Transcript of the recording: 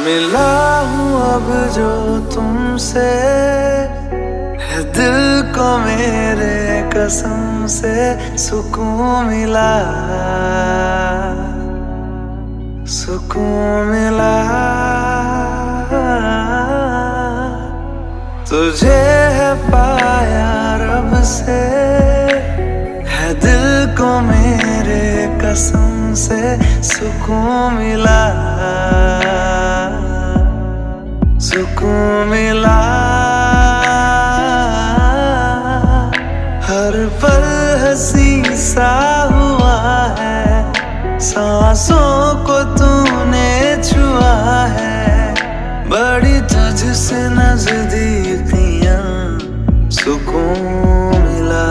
मिला हूँ अब जो तुमसे, है दिल को मेरे कसम से सुकून मिला, सुकून मिला। तुझे है पाया रब से, है दिल को मेरे कसम से सुकून मिला, सुकून मिला। हर पल हंसी सा हुआ है, सांसों को तूने छुआ है, बड़ी तुझसे नजदीकियां सुकून मिला।